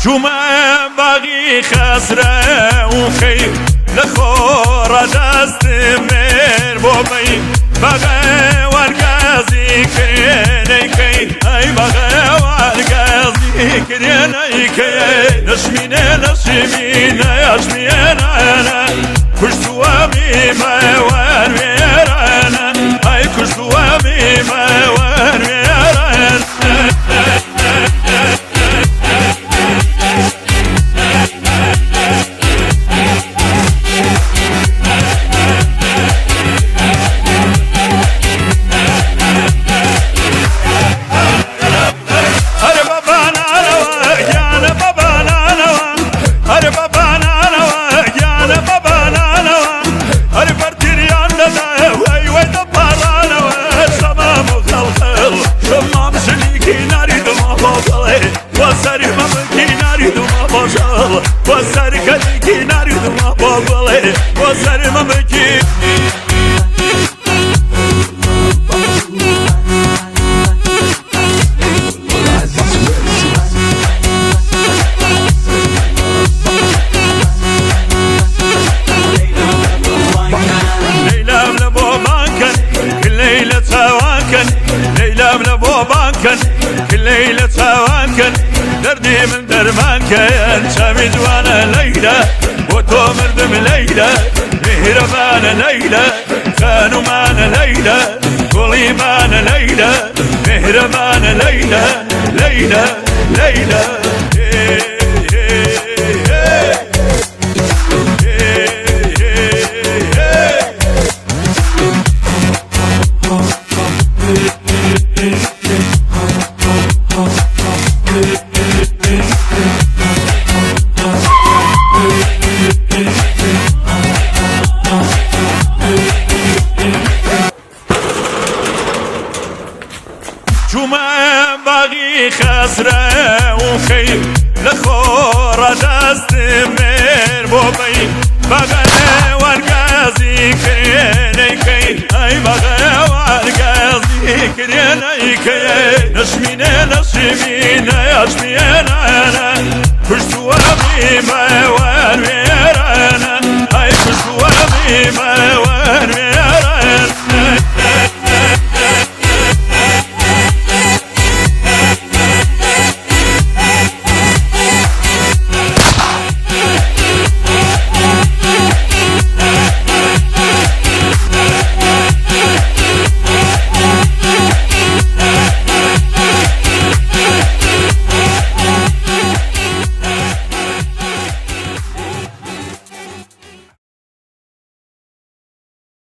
جمعه باقی خسره و خیر لخور دست مر بومی بغه ورگازی کرینی کی ای بغه ورگازی کرینی کی نشمینه نشمینه اشمینه کشتو میمه ورمیرانه ای کشتو میمه ورمیرانه وسر كلكي ناري دما بابلي وسر ممكي ليلى من ابو بانكن كل ليلة سواكن ليلى من ابو بانكن كل ليلة سواكن دردي من درمان كيان شامد وانا ليلى وتو مردم ليلى مهربان ليلى خانو مان ليلى قولي مان ليلى مهربان ليلى ليلى ليلى جمعه باقی خسره و خیر لخور دست مر بومی بغه ورگازی کرینی کی ای بغه ورگازی کرینی کی نشمینه نشمینه اشمینه کشتو میمه